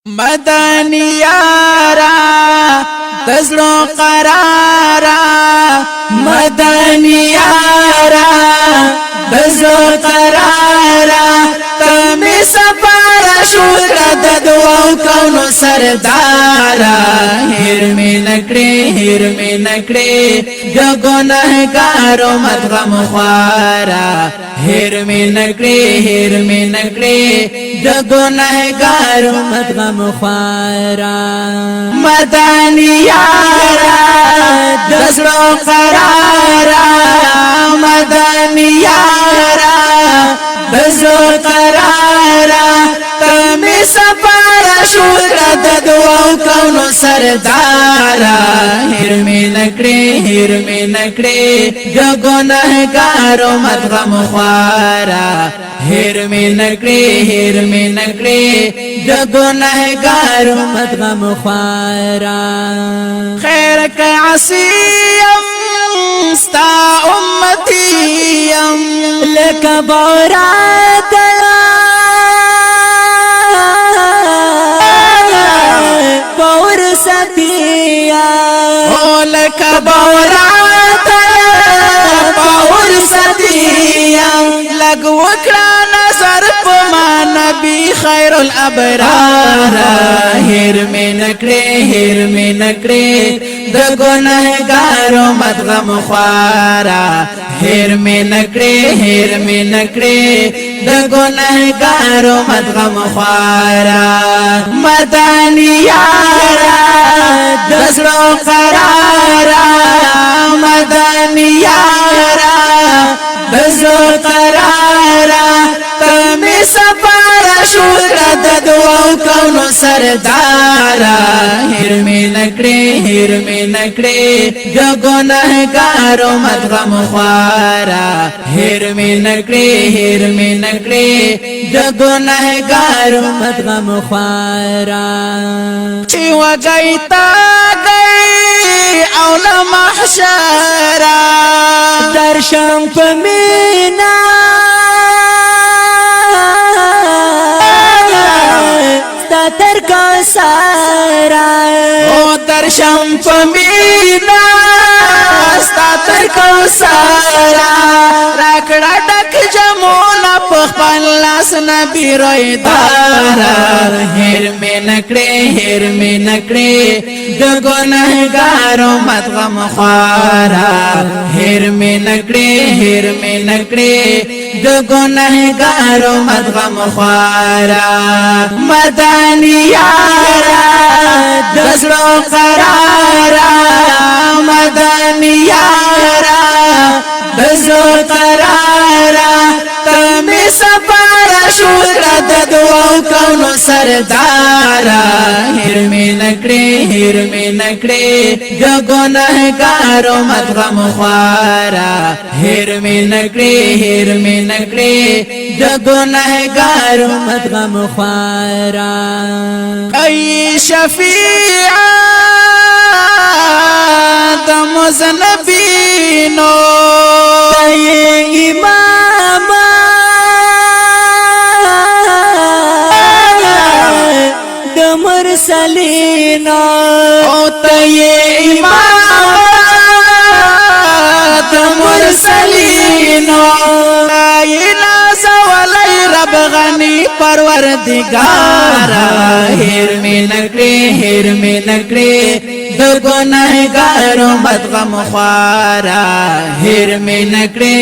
مدني يارا تزلو قرارا مدني يارا تزلو قرارا تمي سفارا شورا ددو كونو سردارا هرمي نکڑی گناه کارو مدغم خوارا هرمي نکڑی گناه کارو مدغم خوارا مدني يارا دزلو قرارا مدني يارا دزلو قرارا تمي سفارا شورا ددو كونو سردارا هرمي نکڑی گناه کارو مدغم خوارا هرمي نکڑی گناه کارو مدغم خوارا خیر کا عصیم ستا امتیم لکا بورات بور سبیا لکا بورات بور سبیا لگ وکڑا نظر پما نبی خیر الابرار هرمي نکڑی گناه کارو مدغم خوارا هرمي نکڑی گناه کارو مدغم خوارا مدني يارا دزلو قرارا مدني يارا دزلو قرارا تمي سفارا شورا ددو كونو سردارا هرمي نکڑی گناه کارو مدغم خوارا هرمي نکڑی گناه کارو مدغم خوارا چی وگئی تا گئی اول محشرا درشم پمینا تر کا سارا او درشم پمینا ستا تر کا سارا راکڑا ڈک جمونا پخپن لاس نبی روی دارا هرمي نکڑی گناه کارو مدغم خوارا هرمي نکڑی گناه کارو مدغم خوارا مدني يارا دزلو قرارا مدني يارا دزلو قرارا تمي سفارا شورا ددو كونو سردارا هرمي نکڑی گناه کارو مدغم خوارا هرمي نکڑی گناه کارو مدغم خوارا ای شفیع دمز نبینو ای امام مرسلینو او تی امام مرسلینو ایلاس ولی رب غنی پروردگارا هرمي نکڑی گناه کارو مدغم خوارا هرمي نکڑی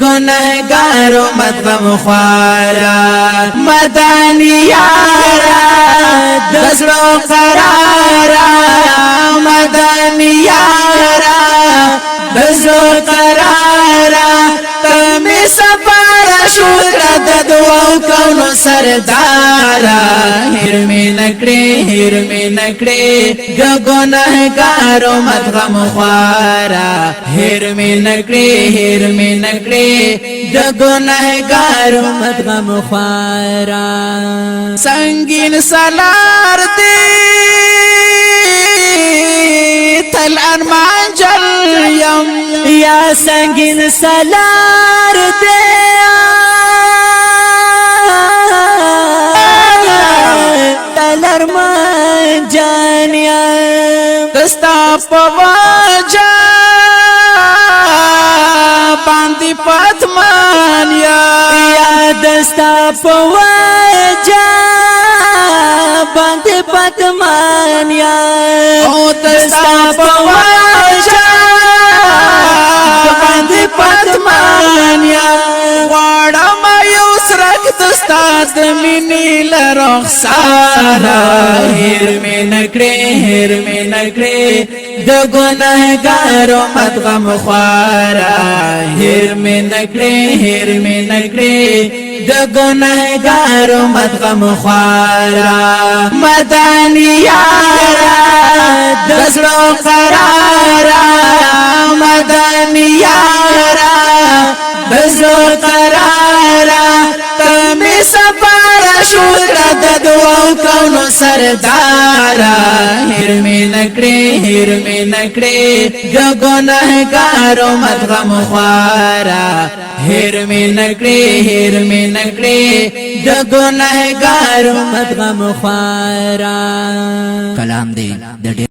گناه کارو مدغم خوارا مدني يارا دزلو قرارا مدني يارا دزلو قرارا تمي سفارا شورا ددو كونو سردارا هرمي نکڑی گناه کارو مدغم خوارا هرمي نکڑی گناه کارو مدغم خوارا سنگین سالار دی تل ارمان جل یم یا سنگین سالار دی دستا پواجا باندې پاتمان یا دستا پواجا باندې پاتمان یا او دستا پواجا باندې پاتمان یا واړم یو سرک دستا د مینې لرخسارا هیر می نکړې د ګناهګارو مدغم خوارا هیر می نکړې د ګناهګارو مدغم خوارا مدانی یارا د زړه قرارا مدانی یارا د زړه قرارا تمه سفر شکر د دوو کونو سردارا هیر می نکړې د ګناهګارو مدغم خوارا هیر می نکړې د ګناهګارو مدغم خوارا. کلام دی د